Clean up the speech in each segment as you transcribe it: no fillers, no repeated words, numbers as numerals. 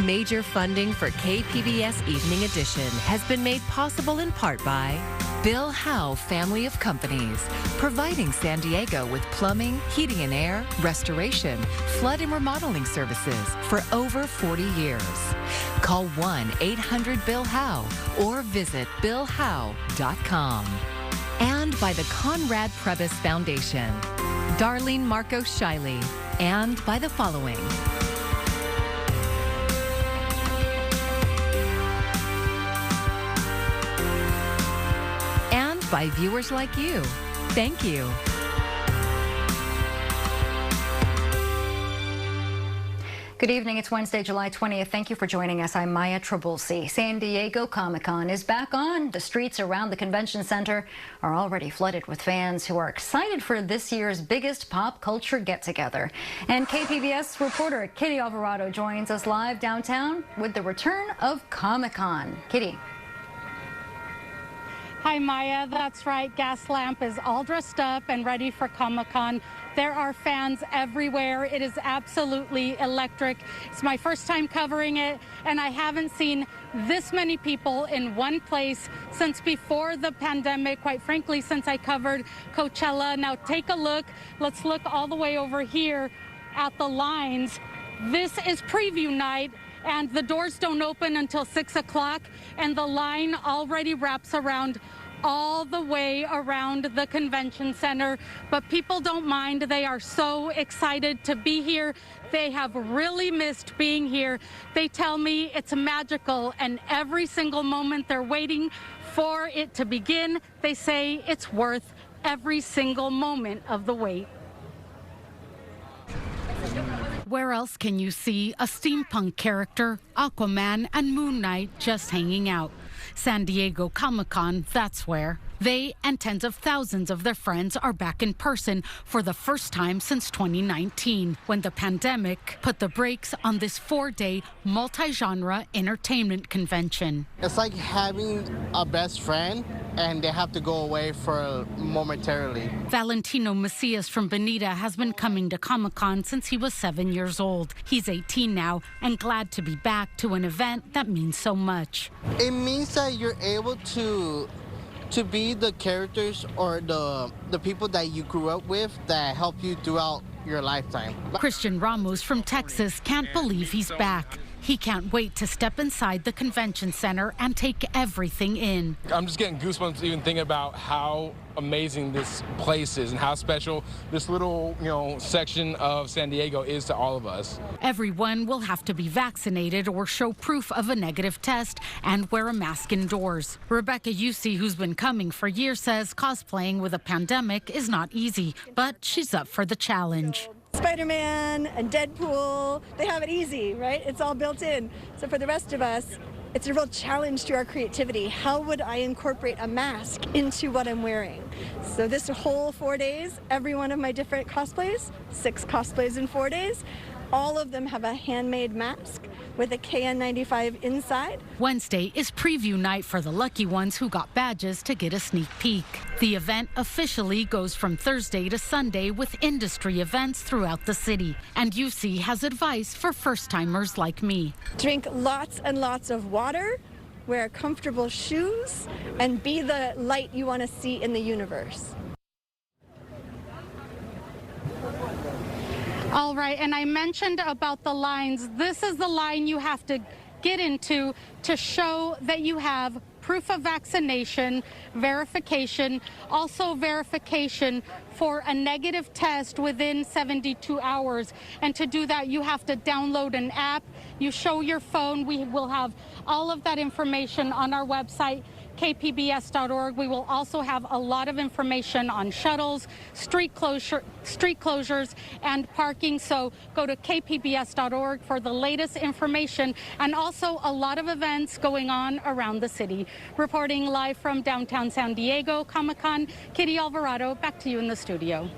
Major funding for KPBS Evening Edition has been made possible in part by Bill Howe Family of Companies, providing San Diego with plumbing, heating and air, restoration, flood and remodeling services for over 40 years. Call 1-800-BILL-HOWE or visit billhowe.com. And by the Conrad Prebys Foundation, Darlene Marco Shiley, and by the following. And by viewers like you. Thank you. Good evening. It's Wednesday, July 20th. Thank you for joining us. I'm Maya Trabulsi. San Diego Comic-Con is back on. The streets around the convention center are already flooded with fans who are excited for this year's biggest pop culture get-together. And KPBS reporter Kitty Alvarado joins us live downtown with the return of Comic-Con. Kitty. Hi, Maya. That's right. Gaslamp is all dressed up and ready for Comic-Con. There are fans everywhere. It is absolutely electric. It's my first time covering it, and I haven't seen this many people in one place since before the pandemic, quite frankly, since I covered Coachella. Now take a look. Let's look all the way over here at the lines. This is preview night, and the doors don't open until 6 o'clock, and the line already wraps around all the way around the convention center. But people don't mind. They are so excited to be here. They have really missed being here. They tell me it's magical, and every single moment they're waiting for it to begin, they say it's worth every single moment of the wait. Where else can you see a steampunk character, Aquaman, and Moon Knight just hanging out? San Diego Comic-Con, that's where. They and tens of thousands of their friends are back in person for the first time since 2019, when the pandemic put the brakes on this 4-day multi-genre entertainment convention. It's like having a best friend and they have to go away for momentarily. Valentino Macias from Bonita has been coming to Comic-Con since he was 7 years old. He's 18 now and glad to be back to an event that means so much. It means that you're able to be the characters or the people that you grew up with that help you throughout your lifetime. Christian Ramos from Texas can't believe he's back. He can't wait to step inside the convention center and take everything in. I'm just getting goosebumps even thinking about how amazing this place is and how special this little, section of San Diego is to all of us. Everyone will have to be vaccinated or show proof of a negative test and wear a mask indoors. Rebecca Yusi, who's been coming for years, says cosplaying with a pandemic is not easy, but she's up for the challenge. Spider-Man and Deadpool, they have it easy, right? It's all built in. So for the rest of us, it's a real challenge to our creativity. How would I incorporate a mask into what I'm wearing? So this whole 4 days, every one of my different cosplays, 6 cosplays in 4 days, all of them have a handmade mask with a KN95 inside. Wednesday is preview night for the lucky ones who got badges to get a sneak peek. The event officially goes from Thursday to Sunday with industry events throughout the city. And UC has advice for first-timers like me. Drink lots and lots of water, wear comfortable shoes, and be the light you want to see in the universe. All right, and I mentioned about the lines. This is the line you have to get into to show that you have proof of vaccination, verification, also verification for a negative test within 72 hours. And to do that, you have to download an app. You show your phone. We will have all of that information on our website, kpbs.org. We will also have a lot of information on shuttles, street closures, and parking. So go to kpbs.org for the latest information, and also a lot of events going on around the city. Reporting live from downtown San Diego Comic-Con, Kitty Alvarado, back to you in the studio.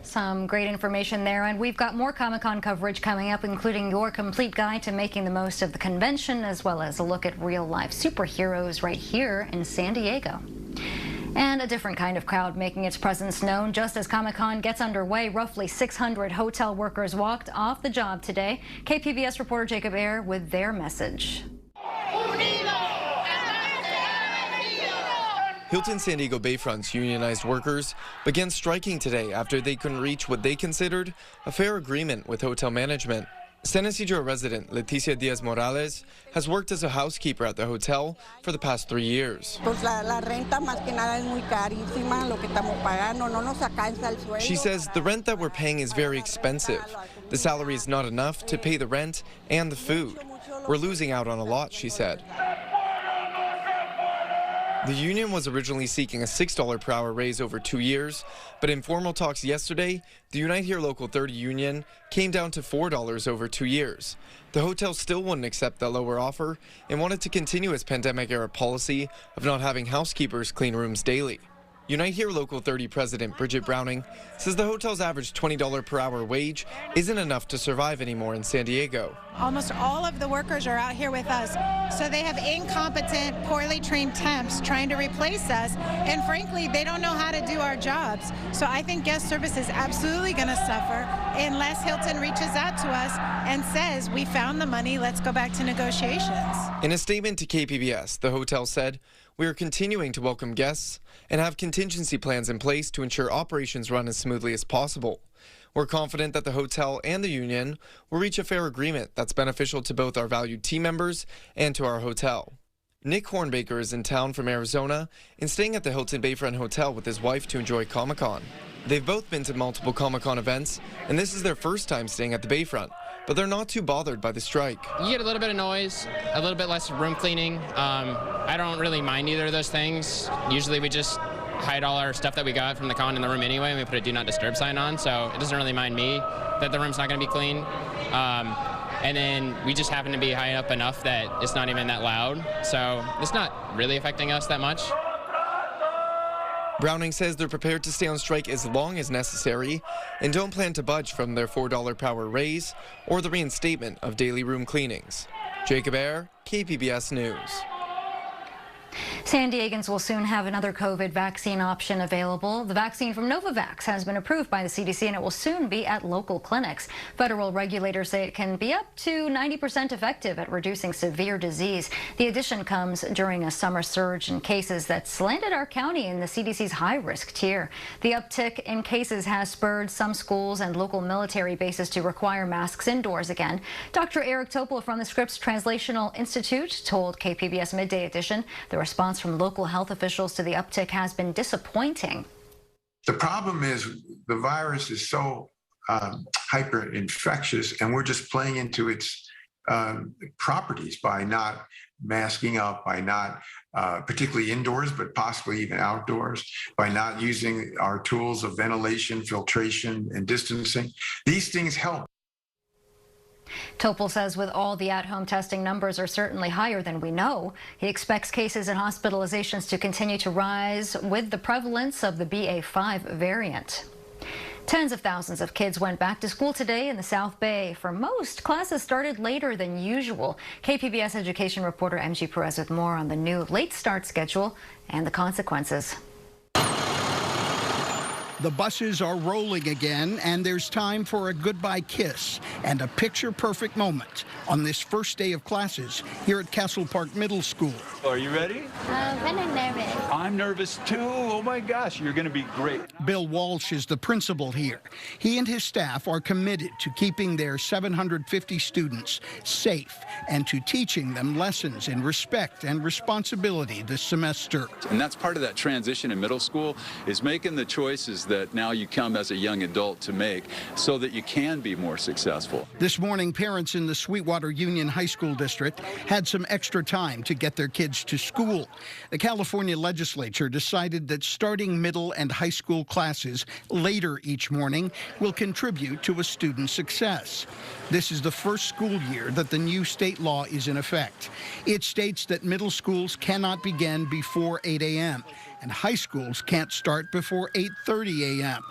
Some great information there, and we've got more Comic-Con coverage coming up, including your complete guide to making the most of the convention, as well as a look at real-life superheroes right here in San Diego. And a different kind of crowd making its presence known just as Comic-Con gets underway. Roughly 600 hotel workers walked off the job today. KPBS reporter Jacob Ayer with their message. Hilton San Diego Bayfront's unionized workers began striking today after they couldn't reach what they considered a fair agreement with hotel management. San Isidro resident Leticia Diaz Morales has worked as a housekeeper at the hotel for the past 3 years. She says the rent that we're paying is very expensive. The salary is not enough to pay the rent and the food. We're losing out on a lot, she said. The union was originally seeking a $6 per hour raise over 2 years, but in formal talks yesterday, the Unite Here Local 30 union came down to $4 over 2 years. The hotel still wouldn't accept that lower offer and wanted to continue its pandemic-era policy of not having housekeepers clean rooms daily. Unite Here Local 30 President Bridget Browning says the hotel's average $20 per hour wage isn't enough to survive anymore in San Diego. Almost all of the workers are out here with us, so they have incompetent, poorly trained temps trying to replace us, and frankly, they don't know how to do our jobs. So I think guest service is absolutely going to suffer unless Hilton reaches out to us and says, we found the money, let's go back to negotiations. In a statement to KPBS, the hotel said, "We are continuing to welcome guests and have contingency plans in place to ensure operations run as smoothly as possible. We're confident that the hotel and the union will reach a fair agreement that's beneficial to both our valued team members and to our hotel." Nick Hornbaker is in town from Arizona and staying at the Hilton Bayfront Hotel with his wife to enjoy Comic-Con. They've both been to multiple Comic-Con events, and this is their first time staying at the Bayfront, but they're not too bothered by the strike. You get a little bit of noise, a little bit less room cleaning. I don't really mind either of those things. Usually we just hide all our stuff that we got from the con in the room anyway, and we put a do not disturb sign on, so it doesn't really mind me that the room's not going to be clean. And then we just happen to be high up enough that it's not even that loud, so it's not really affecting us that much. Browning says they're prepared to stay on strike as long as necessary and don't plan to budge from their $4 per hour raise or the reinstatement of daily room cleanings. Jacob Ayer, KPBS News. San Diegans will soon have another COVID vaccine option available. The vaccine from Novavax has been approved by the CDC and it will soon be at local clinics. Federal regulators say it can be up to 90% effective at reducing severe disease. The addition comes during a summer surge in cases that's landed our county in the CDC's high-risk tier. The uptick in cases has spurred some schools and local military bases to require masks indoors again. Dr. Eric Topol from the Scripps Translational Institute told KPBS Midday Edition the response from local health officials to the uptick has been disappointing. The problem is the virus is so hyper-infectious, and we're just playing into its properties by not masking up, by not, particularly indoors, but possibly even outdoors, by not using our tools of ventilation, filtration, and distancing. These things help. Topol says with all the at-home testing, numbers are certainly higher than we know. He expects cases and hospitalizations to continue to rise with the prevalence of the BA.5 variant. Tens of thousands of kids went back to school today in the South Bay. For most, classes started later than usual. KPBS education reporter MG Perez with more on the new late start schedule and the consequences. The buses are rolling again, and there's time for a goodbye kiss and a picture-perfect moment on this first day of classes here at Castle Park Middle School. Are you ready? I'm kind of nervous. I'm nervous too. Oh my gosh, you're going to be great. Bill Walsh is the principal here. He and his staff are committed to keeping their 750 students safe and to teaching them lessons in respect and responsibility this semester. And that's part of that transition in middle school, is making the choices that now you come as a young adult to make so that you can be more successful. This morning, parents in the Sweetwater Union High School District had some extra time to get their kids to school. The California legislature decided that starting middle and high school classes later each morning will contribute to a student's success. This is the first school year that the new state law is in effect. It states that middle schools cannot begin before 8 a.m. and high schools can't start before 8:30 a.m.,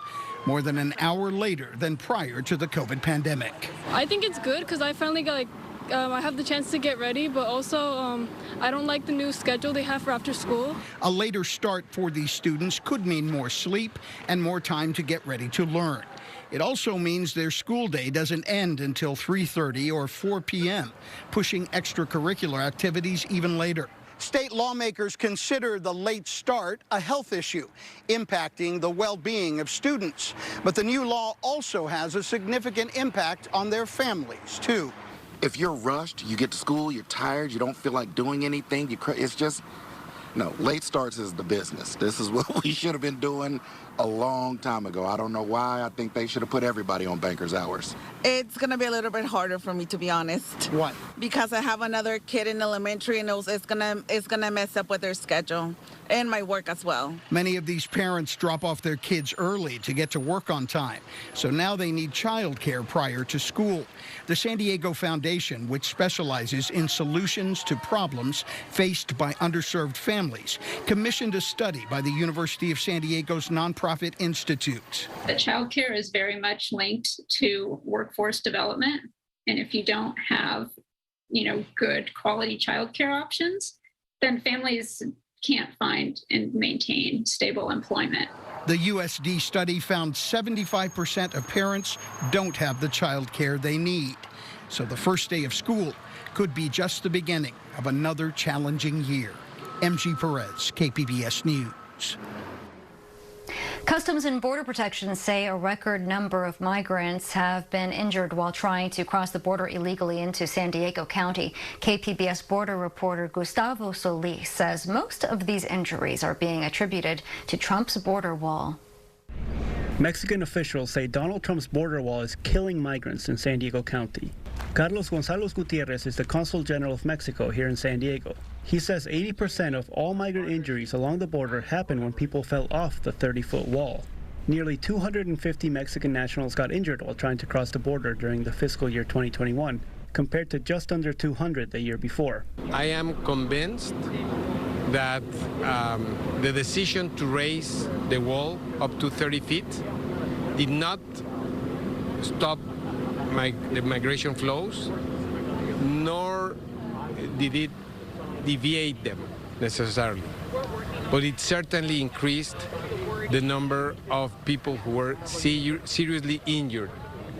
more than an hour later than prior to the COVID pandemic. I think it's good because I finally got I have the chance to get ready, but also I don't like the new schedule they have for after school. A later start for these students could mean more sleep and more time to get ready to learn. It also means their school day doesn't end until 3:30 or 4 p.m., pushing extracurricular activities even later. State lawmakers consider the late start a health issue, impacting the well-being of students. But the new law also has a significant impact on their families, too. If you're rushed, you get to school, you're tired, you don't feel like doing anything, it's just, no, late starts is the business. This is what we should have been doing a long time ago. I don't know why. I think they should have put everybody on banker's hours. It's going to be a little bit harder for me, to be honest. What? Because I have another kid in elementary, and it's gonna mess up with their schedule and my work as well. Many of these parents drop off their kids early to get to work on time, so now they need childcare prior to school. The San Diego Foundation, which specializes in solutions to problems faced by underserved families, commissioned a study by the University of San Diego's nonprofit institute. The childcare is very much linked to workforce development, and if you don't have, good quality childcare options, then families can't find and maintain stable employment. The USD study found 75% of parents don't have the child care they need. So the first day of school could be just the beginning of another challenging year. MG Perez, KPBS News. Customs and Border Protection say a record number of migrants have been injured while trying to cross the border illegally into San Diego County. KPBS border reporter Gustavo Solis says most of these injuries are being attributed to Trump's border wall. Mexican officials say Donald Trump's border wall is killing migrants in San Diego County. Carlos González Gutierrez is the Consul General of Mexico here in San Diego. He says 80% of all migrant injuries along the border happen when people fell off the 30-foot wall. Nearly 250 Mexican nationals got injured while trying to cross the border during the fiscal year 2021, compared to just under 200 the year before. I am convinced that the decision to raise the wall up to 30 feet did not stop the migration flows, nor did it deviate them necessarily. But it certainly increased the number of people who were seriously injured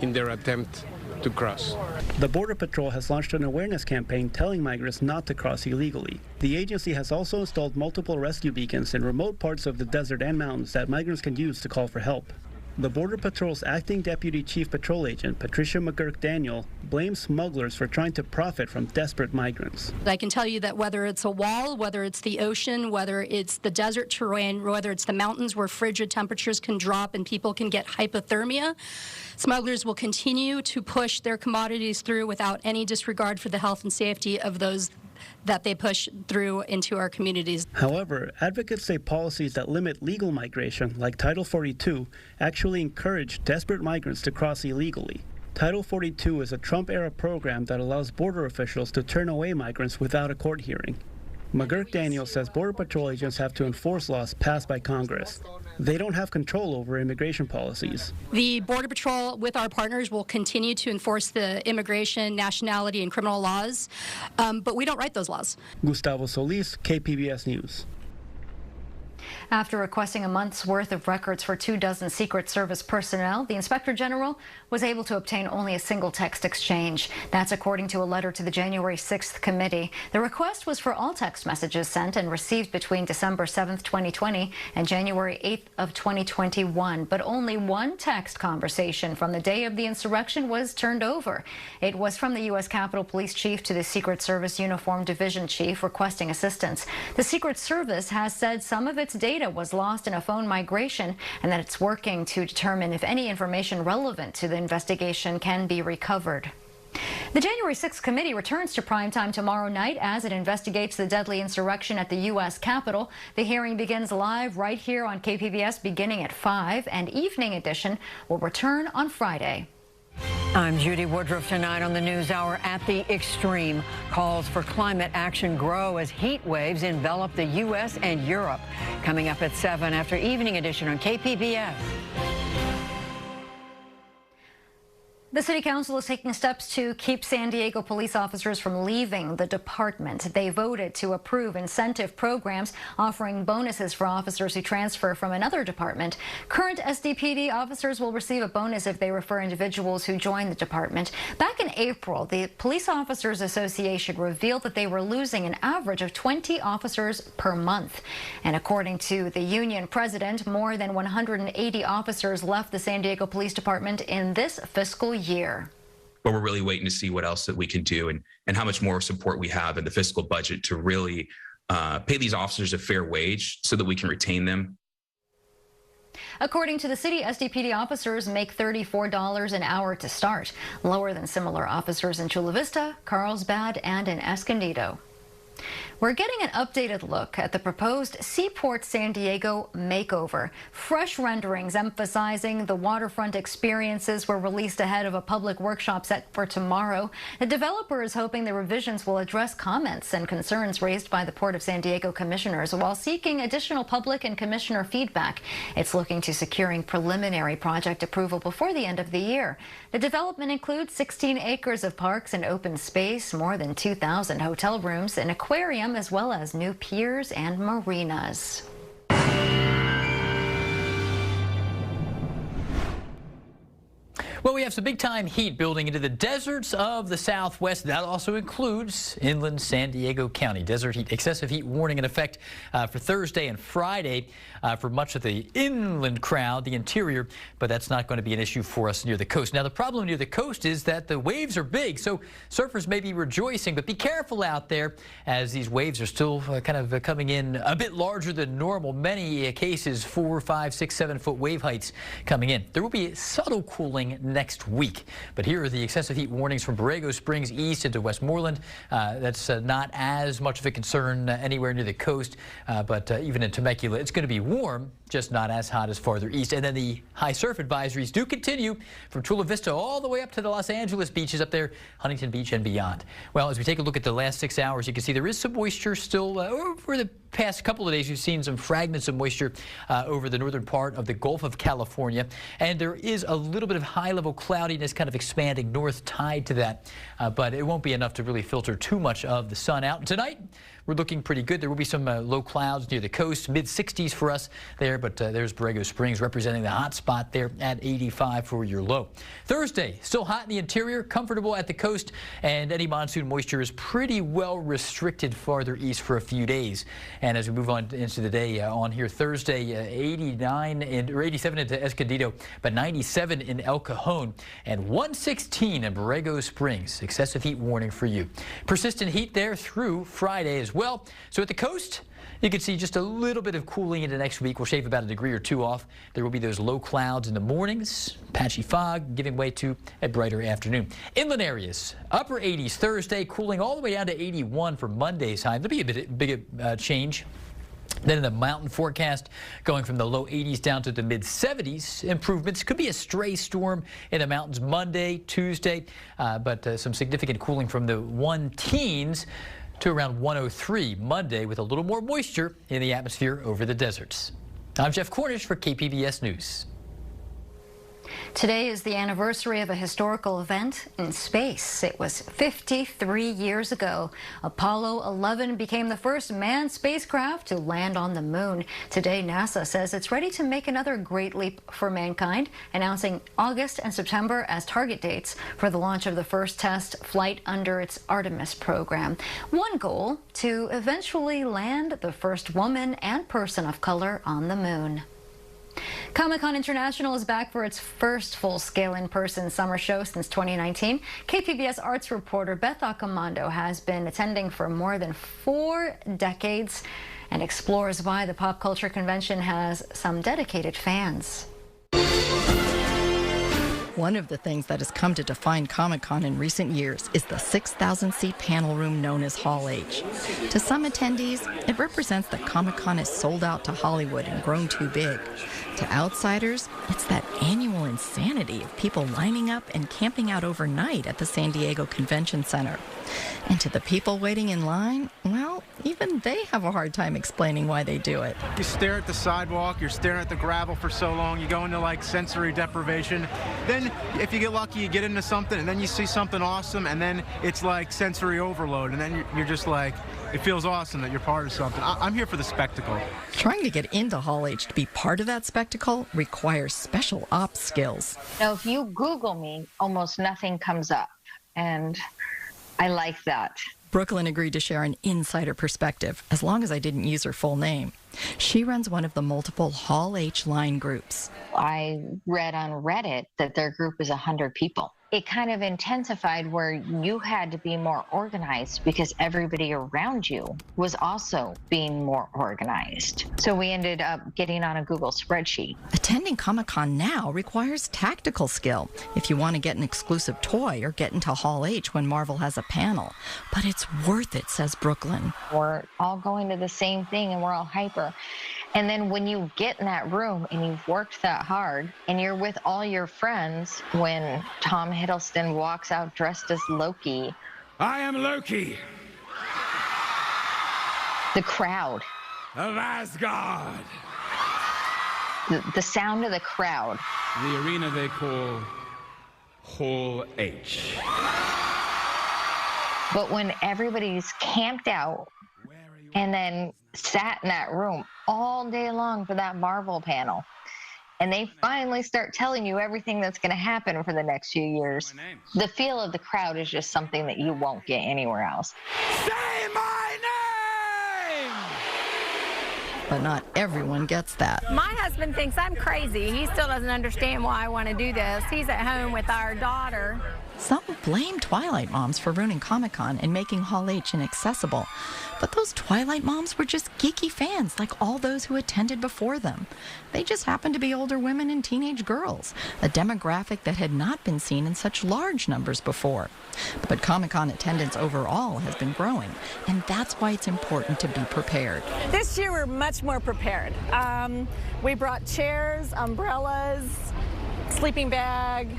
in their attempt to cross. The Border Patrol has launched an awareness campaign telling migrants not to cross illegally. The agency has also installed multiple rescue beacons in remote parts of the desert and mountains that migrants can use to call for help. The Border Patrol's acting Deputy Chief Patrol Agent, Patricia McGurk-Daniel, blames smugglers for trying to profit from desperate migrants. I can tell you that whether it's a wall, whether it's the ocean, whether it's the desert terrain, whether it's the mountains where frigid temperatures can drop and people can get hypothermia, smugglers will continue to push their commodities through without any disregard for the health and safety of those that they push through into our communities. However, advocates say policies that limit legal migration, like Title 42, actually encourage desperate migrants to cross illegally. Title 42 is a Trump-era program that allows border officials to turn away migrants without a court hearing. McGurk-Daniel says Border Patrol agents have to enforce laws passed by Congress. They don't have control over immigration policies. The Border Patrol, with our partners, will continue to enforce the immigration, nationality, and criminal laws, but we don't write those laws. Gustavo Solis, KPBS News. After requesting a month's worth of records for 24 Secret Service personnel, the Inspector General was able to obtain only a single text exchange. That's according to a letter to the January 6th committee. The request was for all text messages sent and received between December 7th, 2020 and January 8th of 2021, but only one text conversation from the day of the insurrection was turned over. It was from the U.S. Capitol Police Chief to the Secret Service Uniform Division Chief requesting assistance. The Secret Service has said some of its data was lost in a phone migration and that it's working to determine if any information relevant to the investigation can be recovered. The January 6th committee returns to primetime tomorrow night as it investigates the deadly insurrection at the U.S. Capitol. The hearing begins live right here on KPBS beginning at 5, and evening edition will return on Friday. I'm Judy Woodruff. Tonight on the NewsHour, at the extreme, calls for climate action grow as heat waves envelop the U.S. and Europe. Coming up at 7 after evening edition on KPBS. The City Council is taking steps to keep San Diego police officers from leaving the department. They voted to approve incentive programs offering bonuses for officers who transfer from another department. Current SDPD officers will receive a bonus if they refer individuals who join the department. Back in April, the Police Officers Association revealed that they were losing an average of 20 officers per month. And according to the union president, more than 180 officers left the San Diego Police Department in this fiscal year. But we're really waiting to see what else that we can do and how much more support we have in the fiscal budget to really pay these officers a fair wage so that we can retain them. According to the city, SDPD officers make $34 an hour to start, lower than similar officers in Chula Vista, Carlsbad, and in Escondido. We're getting an updated look at the proposed Seaport San Diego makeover. Fresh renderings emphasizing the waterfront experiences were released ahead of a public workshop set for tomorrow. The developer is hoping the revisions will address comments and concerns raised by the Port of San Diego commissioners while seeking additional public and commissioner feedback. It's looking to securing preliminary project approval before the end of the year. The development includes 16 acres of parks and open space, more than 2,000 hotel rooms, an aquarium, as well as new piers and marinas. Well, we have some big-time heat building into the deserts of the Southwest. That also includes inland San Diego County. Desert heat, excessive heat warning in effect for Thursday and Friday for much of the inland crowd, the interior, but that's not going to be an issue for us near the coast. Now, the problem near the coast is that the waves are big, so surfers may be rejoicing, but be careful out there as these waves are still kind of coming in a bit larger than normal. Many cases 4, 5, 6, 7 foot wave heights coming in. There will be subtle cooling next week. But here are the excessive heat warnings from Borrego Springs east into Westmoreland. That's not as much of a concern anywhere near the coast, but even in Temecula, it's going to be warm, just not as hot as farther east. And then the high surf advisories do continue from Chula Vista all the way up to the Los Angeles beaches up there, Huntington Beach and beyond. Well, as we take a look at the last 6 hours, you can see there is some moisture still over the past couple of days. You've seen some fragments of moisture over the northern part of the Gulf of California, and there is a little bit of high-level cloudiness kind of expanding north tied to that, but it won't be enough to really filter too much of the sun out. Tonight, we're looking pretty good. There will be some low clouds near the coast, mid-60s for us there, but there's Borrego Springs representing the hot spot there at 85 for your low. Thursday, still hot in the interior, comfortable at the coast, and any monsoon moisture is pretty well restricted farther east for a few days. And as we move on into the day on here Thursday, 87 into Escondido, but 97 in El Cajon, and 116 in Borrego Springs. Excessive heat warning for you. Persistent heat there through Friday as well. So at the coast, you can see just a little bit of cooling into next week. We'll shave about a degree or two off. There will be those low clouds in the mornings, patchy fog giving way to a brighter afternoon. Inland areas, upper 80s Thursday, cooling all the way down to 81 for Monday's high. There'll be a big change. Then in the mountain forecast, going from the low 80s down to the mid 70s, improvements. Could be a stray storm in the mountains Monday, Tuesday, but some significant cooling from the 1-teens to around 103 Monday with a little more moisture in the atmosphere over the deserts. I'm Jeff Cornish for KPBS News. Today is the anniversary of a historical event in space. It was 53 years ago. Apollo 11 became the first manned spacecraft to land on the moon. Today, NASA says it's ready to make another great leap for mankind, announcing August and September as target dates for the launch of the first test flight under its Artemis program. One goal, to eventually land the first woman and person of color on the moon. Comic-Con International is back for its first full-scale in-person summer show since 2019. KPBS arts reporter Beth Accomando has been attending for more than 4 decades and explores why the pop culture convention has some dedicated fans. One of the things that has come to define Comic-Con in recent years is the 6,000-seat panel room known as Hall H. To some attendees, it represents that Comic-Con is sold out to Hollywood and grown too big. To outsiders, It's that annual insanity of people lining up and camping out overnight at the San Diego Convention Center. And to the people waiting in line, well, even they have a hard time explaining why they do it. You stare at the sidewalk, you're staring at the gravel for so long, you go into like sensory deprivation. Then if you get lucky, you get into something, and then you see something awesome, and then it's like sensory overload, and then you're just like, it feels awesome that you're part of something. I'm here for the spectacle. Trying to get into Hall H to be part of that spectacle requires special ops skills. Now, if you Google me, almost nothing comes up, and I like that. Brooklyn agreed to share an insider perspective, as long as I didn't use her full name. She runs one of the multiple Hall H line groups. I read on Reddit that their group is 100 people. It kind of intensified where you had to be more organized because everybody around you was also being more organized. So we ended up getting on a Google spreadsheet. Attending Comic-Con now requires tactical skill if you want to get an exclusive toy or get into Hall H when Marvel has a panel. But it's worth it, says Brooklyn. We're all going to the same thing and we're all hyper. And then when you get in that room and you've worked that hard and you're with all your friends, when Tom Hiddleston walks out dressed as Loki. I am Loki. The crowd. Of Asgard. The sound of the crowd. The arena they call Hall H. But when everybody's camped out and then sat in that room all day long for that Marvel panel, and they finally start telling you everything that's going to happen for the next few years, the feel of the crowd is just something that you won't get anywhere else. Say my name! But not everyone gets that. My husband thinks I'm crazy. He still doesn't understand why I want to do this. He's at home with our daughter. Some blame Twilight moms for ruining Comic-Con and making Hall H inaccessible. But those Twilight moms were just geeky fans like all those who attended before them. They just happened to be older women and teenage girls, a demographic that had not been seen in such large numbers before. But Comic-Con attendance overall has been growing, and that's why it's important to be prepared. This year we're much more prepared. We brought chairs, umbrellas, sleeping bag,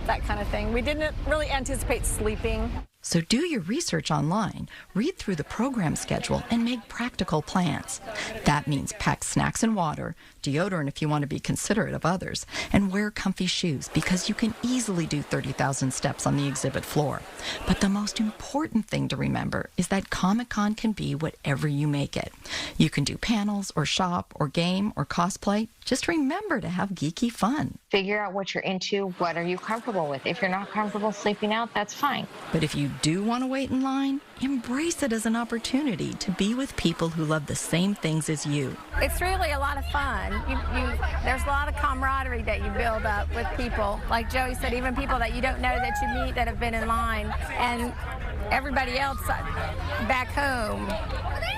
that kind of thing. We didn't really anticipate sleeping. So do your research online, read through the program schedule, and make practical plans. That means pack snacks and water, deodorant if you want to be considerate of others, and wear comfy shoes because you can easily do 30,000 steps on the exhibit floor. But the most important thing to remember is that Comic-Con can be whatever you make it. You can do panels or shop or game or cosplay. Just remember to have geeky fun. Figure out what you're into. What are you comfortable with? If you're not comfortable sleeping out, that's fine. But if you do want to wait in line, embrace it as an opportunity to be with people who love the same things as you. It's really a lot of fun. There's a lot of camaraderie that you build up with people. Like Joey said, even people that you don't know that you meet that have been in line. And everybody else back home,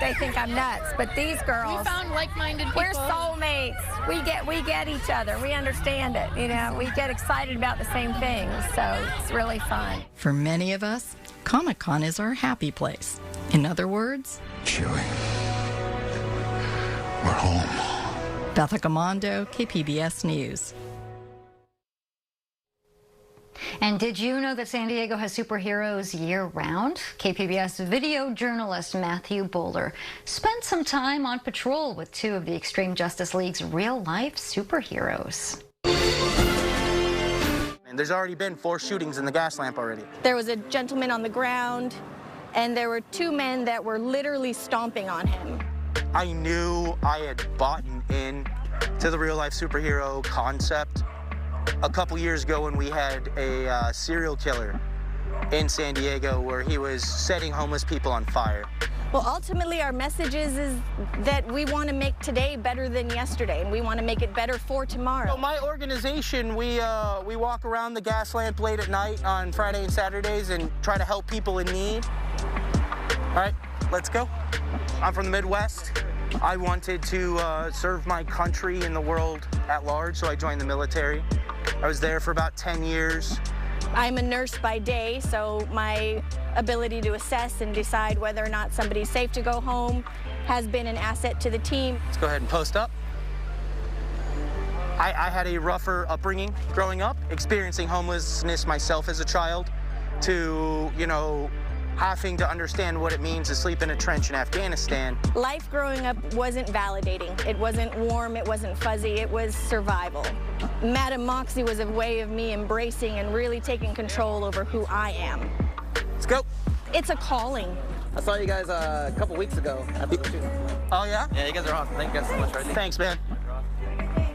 they think I'm nuts. But these girls, we found like-minded people. We're soulmates. We get each other. We understand it. You know, we get excited about the same things. So it's really fun. For many of us, Comic-Con is our happy place. In other words, Chewie, we're home. Beth Accomando, KPBS News. And did you know that San Diego has superheroes year-round? KPBS video journalist Matthew Boulder spent some time on patrol with two of the Extreme Justice League's real-life superheroes. And there's already been 4 shootings in the gas lamp already. There was a gentleman on the ground, and there were 2 men that were literally stomping on him. I knew I had bought in to the real-life superhero concept a couple years ago when we had a serial killer in San Diego where he was setting homeless people on fire. Well, ultimately, our message is that we want to make today better than yesterday, and we want to make it better for tomorrow. So my organization, we walk around the gas lamp late at night on Friday and Saturdays and try to help people in need. All right, let's go. I'm from the Midwest. I wanted to serve my country and the world at large, so I joined the military. I was there for about 10 years. I'm a nurse by day, so my ability to assess and decide whether or not somebody's safe to go home has been an asset to the team. Let's go ahead and post up. I had a rougher upbringing growing up, experiencing homelessness myself as a child, to, you know, having to understand what it means to sleep in a trench in Afghanistan. Life growing up wasn't validating. It wasn't warm, it wasn't fuzzy, it was survival. Madam Moxie was a way of me embracing and really taking control over who I am. Let's go. It's a calling. I saw you guys a couple weeks ago at the shooting. Oh, yeah? Yeah, you guys are awesome. Thank you guys so much. Thanks, man.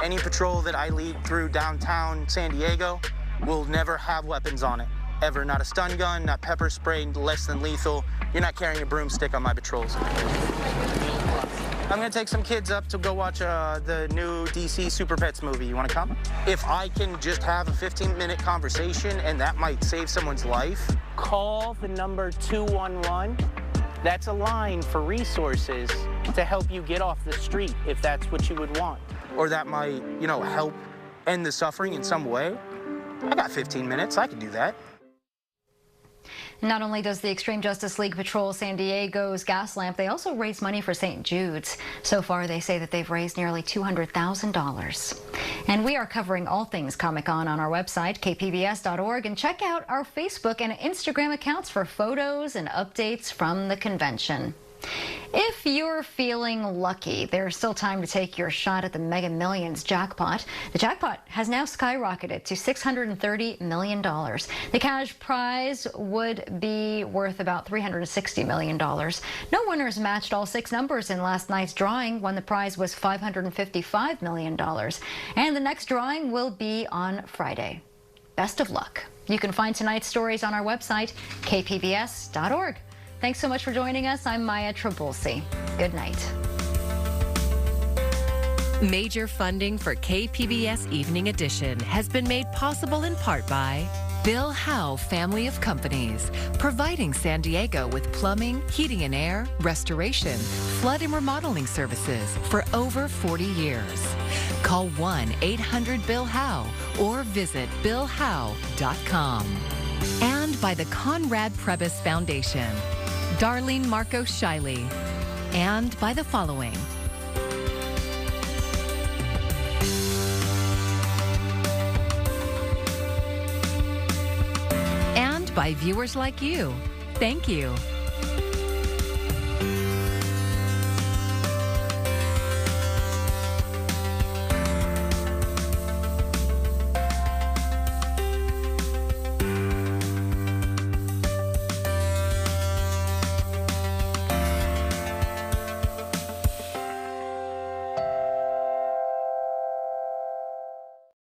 Any patrol that I lead through downtown San Diego will never have weapons on it. Ever. Not a stun gun, not pepper spray, less than lethal. You're not carrying a broomstick on my patrols. I'm gonna take some kids up to go watch the new DC Super Pets movie. You wanna come? If I can just have a 15-minute conversation and that might save someone's life. Call the number 211. That's a line for resources to help you get off the street if that's what you would want. Or that might, you know, help end the suffering in some way. I got 15 minutes, I can do that. Not only does the Extreme Justice League patrol San Diego's gas lamp, they also raise money for St. Jude's. So far, they say that they've raised nearly $200,000. And we are covering all things Comic-Con on our website, kpbs.org, and check out our Facebook and Instagram accounts for photos and updates from the convention. If you're feeling lucky, there's still time to take your shot at the Mega Millions jackpot. The jackpot has now skyrocketed to $630 million. The cash prize would be worth about $360 million. No winners matched all 6 numbers in last night's drawing when the prize was $555 million. And the next drawing will be on Friday. Best of luck. You can find tonight's stories on our website, kpbs.org. Thanks so much for joining us. I'm Maya Trabulsi. Good night. Major funding for KPBS Evening Edition has been made possible in part by Bill Howe Family of Companies, providing San Diego with plumbing, heating and air, restoration, flood and remodeling services for over 40 years. Call 1-800-BILL-HOWE or visit billhowe.com. And by the Conrad Prebys Foundation, Darlene Marco Shiley, and by the following. And by viewers like you. Thank you.